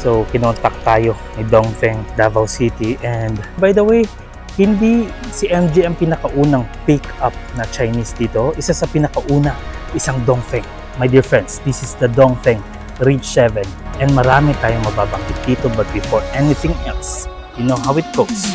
So, kinontak tayo ni Dongfeng, Davao City. And by the way, hindi si MG ang pinakaunang pick-up na Chinese dito. Isa sa pinakauna, isang Dongfeng. My dear friends, this is the Dongfeng Ridge 7. And marami tayong mababanggit dito, but before anything else, you know how it goes.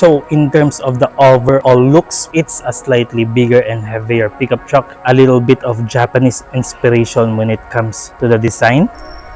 So in terms of the overall looks, it's a slightly bigger and heavier pickup truck. A little bit of Japanese inspiration when it comes to the design.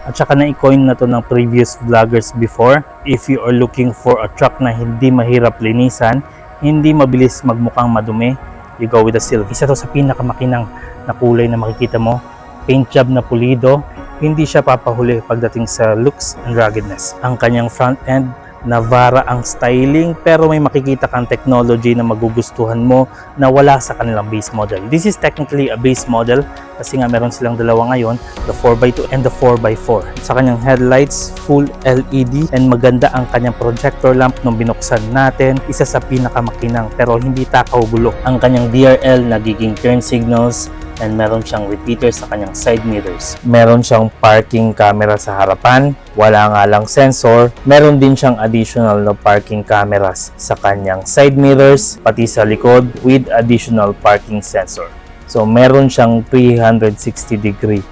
At saka na-coin na to ng previous vloggers before. If you are looking for a truck na hindi mahirap linisan, hindi mabilis magmukhang madumi, you go with the silver. Isa to sa pinakamakinang na kulay na makikita mo. Paint job na pulido. Hindi siya papahuli pagdating sa looks and ruggedness. Ang kanyang front end, Navara ang styling, pero may makikita kang technology na magugustuhan mo na wala sa kanilang base model. This is technically a base model kasi nga meron silang dalawa ngayon, the 4x2 and the 4x4. Sa kanyang headlights, full LED, and maganda ang kanyang projector lamp nung binuksan natin. Isa sa pinakamakinang pero hindi takaw gulo. Ang kanyang DRL nagiging turn signals, and meron siyang repeater sa kanyang side mirrors. Meron siyang parking camera sa harapan, wala nga lang sensor. Meron din siyang additional na parking cameras sa kanyang side mirrors, pati sa likod with additional parking sensor. So meron siyang 360 degree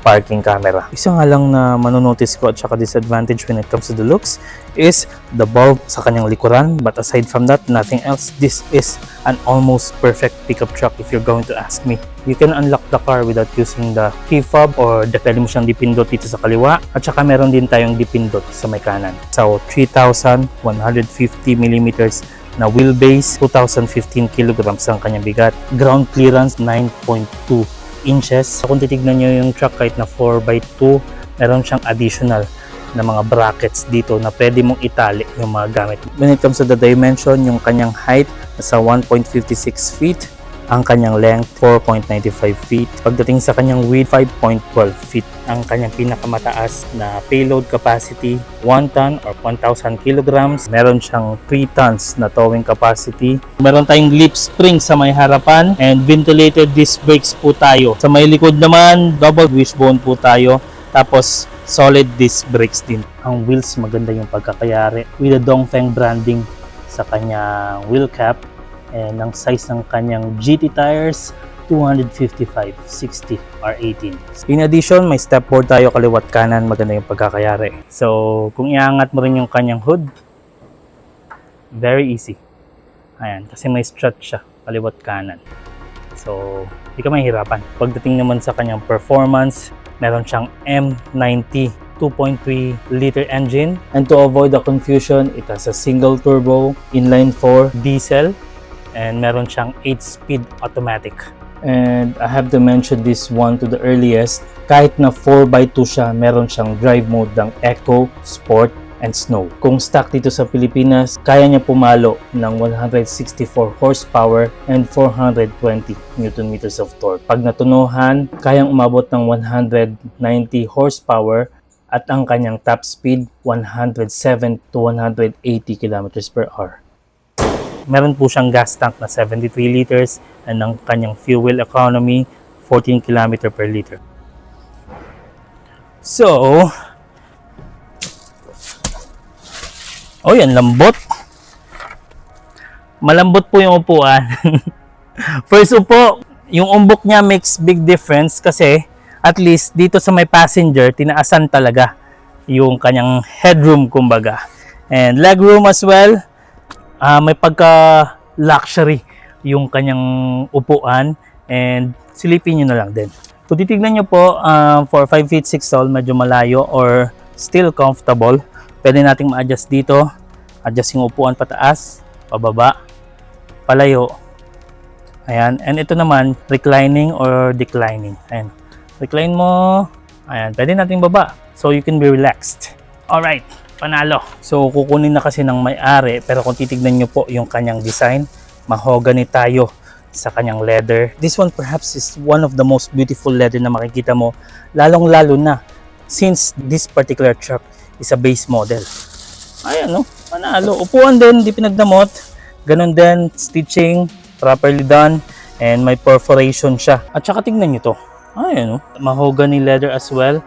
parking camera. Isa nga lang na manonotice ko at saka disadvantage when it comes to the looks is the bulb sa kanyang likuran, but aside from that, nothing else. This is an almost perfect pickup truck if you're going to ask me. You can unlock the car without using the key fob, or pwede mo siyang dipindot dito sa kaliwa, at saka meron din tayong dipindot sa may kanan. So 3,150mm na wheelbase, 2,015 kilograms ang kanyang bigat. Ground clearance 9.2 inches. Kung titignan nyo yung truck, kahit na 4x2, meron siyang additional na mga brackets dito na pwede mong itali yung mga gamit. When it comes to the dimension, yung kanyang height nasa 1.56 feet, ang kanyang length 4.95 feet. Pagdating sa kanyang width, 5.12 feet. Ang kanyang pinakamataas na payload capacity, 1 ton or 1,000 kilograms. Meron siyang 3 tons na towing capacity. Meron tayong lip spring sa may harapan and ventilated disc brakes po tayo. Sa may likod naman, double wishbone po tayo. Tapos solid disc brakes din. Ang wheels, maganda yung pagkakayari with the Dongfeng branding sa kanyang wheel cap. And ang size ng kanyang GT tires, 255/60 R18. In addition, may stepboard tayo kaliwat kanan, maganda yung pagkakayari. So, kung iangat mo rin yung kanyang hood, very easy. Ayan, kasi may strut siya kaliwat kanan. So, hindi ka mahihirapan. Pagdating naman sa kanyang performance, meron siyang M90 2.3 liter engine. And to avoid the confusion, it has a single turbo, inline 4 diesel, and meron siyang 8-speed automatic. And I have to mention this one to the earliest. Kahit na 4x2 siya, meron siyang drive mode ng Eco, Sport, and Snow. Kung stock dito sa Pilipinas, kaya niya pumalo ng 164 horsepower and 420 Nm of torque. Pag natunuhan, kayang umabot ng 190 horsepower at ang kanyang top speed 107 to 180 km/h. Meron po siyang gas tank na 73 liters and ang kanyang fuel economy 14 km per liter. So, yan, lambot. Malambot po yung upuan. First upo, yung umbok niya makes big difference kasi at least dito sa may passenger, tinaasan talaga yung kanyang headroom kumbaga. And legroom as well. May pagka-luxury yung kanyang upuan, and silipin nyo na lang din. Kung titignan nyo po, for 5 feet 6 tall, medyo malayo or still comfortable, pwede nating ma-adjust dito. Adjust yung upuan pataas, pababa, palayo. Ayan. And ito naman, reclining or declining. Ayan. Recline mo. Ayan. Pwede nating baba. So you can be relaxed. Alright. Panalo. So kukunin na kasi ng may-ari. Pero kung titignan nyo po yung kanyang design, mahogany tayo sa kanyang leather. This one perhaps is one of the most beautiful leather na makikita mo. Lalong-lalo na since this particular truck is a base model. Ayan, no? Panalo. Upuan din, di pinagdamot. Ganon din, stitching, properly done, and may perforation siya. At saka tingnan nyo to. Ayan, no? Mahogany leather as well.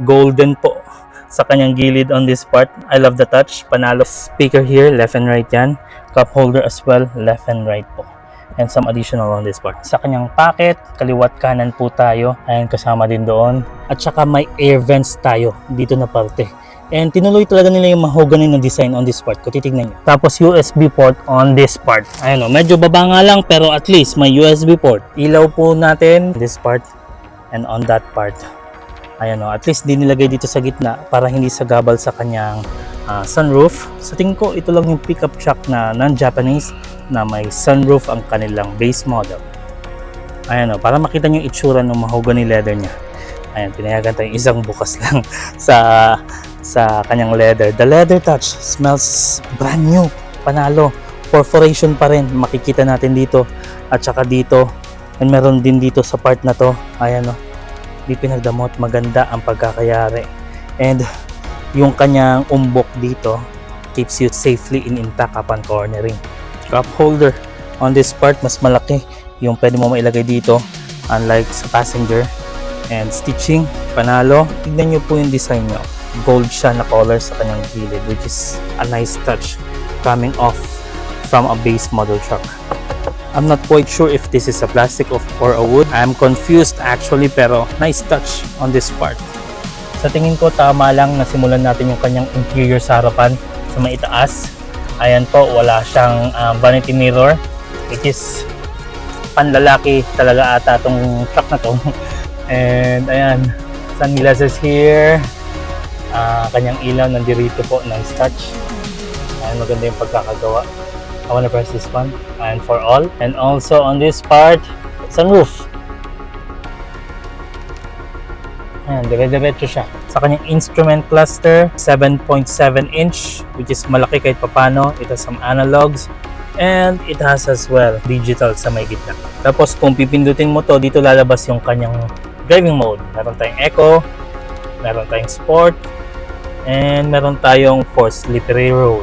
Golden po sa kanyang gilid on this part. I love the touch. Panalo. Speaker here, left and right yan. Cup holder as well, left and right po. And some additional on this part. Sa kanyang pocket, kaliwat kanan po tayo. Ayan, kasama din doon. At saka may air vents tayo dito na parte. And tinuloy talaga nila yung mahogany na design on this part. Kung titignan nyo. Tapos USB port on this part. Ayan o, medyo baba nga lang pero at least may USB port. Ilaw po natin this part and on that part. Ayan o, at least di nilagay dito sa gitna para hindi sagabal sa kanyang sunroof. Sa tingin ko, ito lang yung pickup truck na non-Japanese na may sunroof ang kanilang base model. Ayan o, para makita nyo yung itsura ng mahogany leather niya. Ayan, pinayagan tayong isang bukas lang sa kanyang leather. The leather touch smells brand new. Panalo. Perforation pa rin. Makikita natin dito. At saka dito. And meron din dito sa part na to. Ayan o. Di pinagdamot. Maganda ang pagkakayari. And yung kanyang umbok dito keeps you safely intact upon cornering. Cup holder. On this part, mas malaki yung pwede mo mailagay dito. Unlike sa passenger. And stitching, panalo. Tignan nyo po yung design nyo. Gold siya na color sa kanyang gilid, which is a nice touch coming off from a base model truck. I'm not quite sure if this is a plastic or a wood. I'm confused actually, pero nice touch on this part. Sa tingin ko, tama lang na simulan natin yung kanyang interior sa harapan sa may itaas. Ayan po, wala siyang vanity mirror, which is panlalaki talaga ata itong truck na to. And ayan, sunglasses here. Kanyang ilaw nandirito po, nice touch. Ayan, maganda yung pagkakagawa. I wanna press this one and for all. And also on this part, sunroof. Ayan, dire-diretso siya. Sa kanyang instrument cluster, 7.7 inch, which is malaki kahit papano. It has some analogs. And it has as well digital sa may gitna. Tapos kung pipindutin mo to, dito lalabas yung kanyang driving mode. Meron tayong eco, meron tayong sport, and meron tayong for slippery road.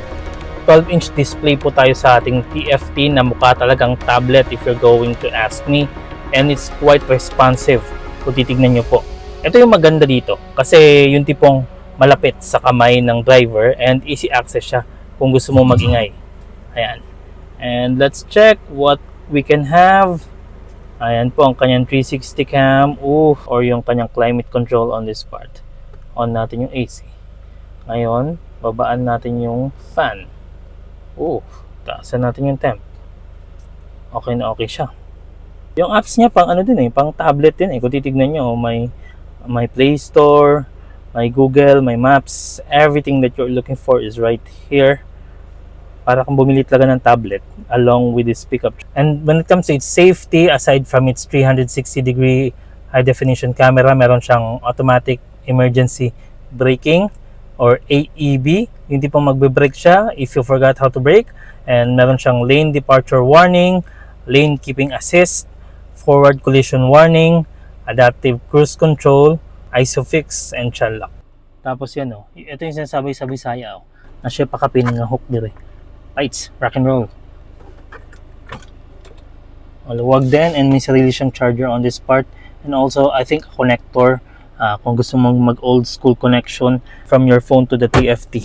12-inch display po tayo sa ating TFT na mukha talagang tablet if you're going to ask me. And it's quite responsive kung titignan nyo po. Ito yung maganda dito kasi yung tipong malapit sa kamay ng driver and easy access siya kung gusto mo magingay. Ayan. And let's check what we can have. Ayan po ang kanyang 360 cam. Or yung kanyang climate control on this part. On natin yung AC. Ngayon, babaan natin yung fan. Taasan natin yung temp. Okay na okay siya. Yung apps niya pang ano din pang tablet din Kung titignan nyo, may Play Store, may Google, may Maps. Everything that you're looking for is right here. Para kang bumili talaga ng tablet along with this pickup. And when it comes to its safety, aside from its 360-degree high-definition camera, meron siyang automatic emergency braking or AEB. Yung tipong magbe-brake siya if you forgot how to brake. And meron siyang lane departure warning, lane keeping assist, forward collision warning, adaptive cruise control, ISOFIX, and child lock. Tapos yan ito yung sinasabi sa Bisaya na siya pakapin ng hook dire. Lights, rock and roll. Maluwag din and may sarili siyang charger on this part. And also, I think a connector kung gusto mong mag-old school connection from your phone to the TFT.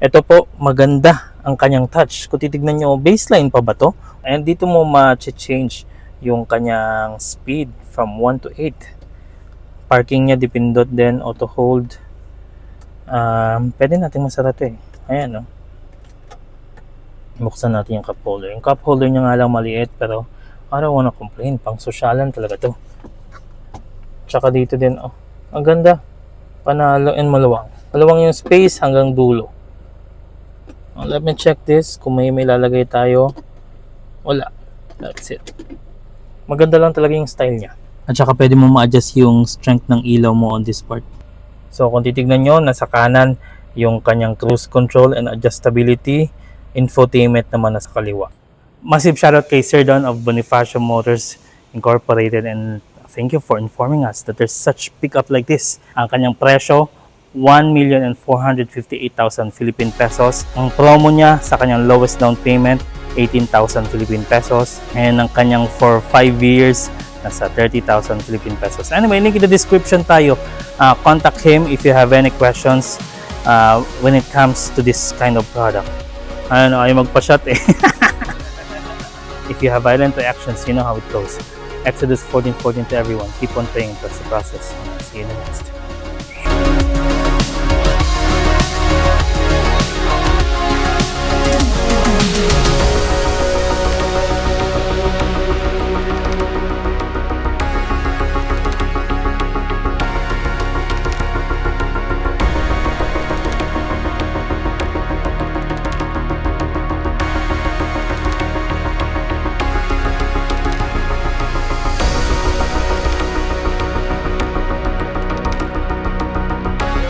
Ito po, maganda ang kanyang touch. Kung titignan nyo, baseline pa ba to? And dito mo ma-change yung kanyang speed from 1 to 8. Parking niya, dipindot din, auto hold. Pwede natin masara to Ayan Buksan natin yung cup holder. Yung cup holder niya nga lang maliit, pero I don't wanna complain. Pang sosyalan talaga to. Tsaka dito din, oh, ang ganda. Panalo and maluwang. Maluwang yung space hanggang dulo. Let me check this. Kung may lalagay tayo. Wala. That's it. Maganda lang talaga yung style niya. At saka pwede mo ma-adjust yung strength ng ilaw mo on this part. So kung titignan nyo, nasa kanan yung kanyang cruise control and adjustability. Infotainment naman nasa kaliwa. Massive shoutout kay Sir Don of Bonifacio Motors Incorporated, and thank you for informing us that there's such pickup like this. Ang kanyang presyo, 1,458,000 Philippine pesos. Ang promo niya sa kanyang lowest down payment, 18,000 Philippine pesos. And ang kanyang for 5 years, nasa 30,000 Philippine pesos. Anyway, link in the description tayo. Contact him if you have any questions when it comes to this kind of product. Ayaw magpa-shot eh. If you have violent reactions, you know how it goes. Exodus 14:14 to everyone. Keep on praying. That's the process. See you in the next.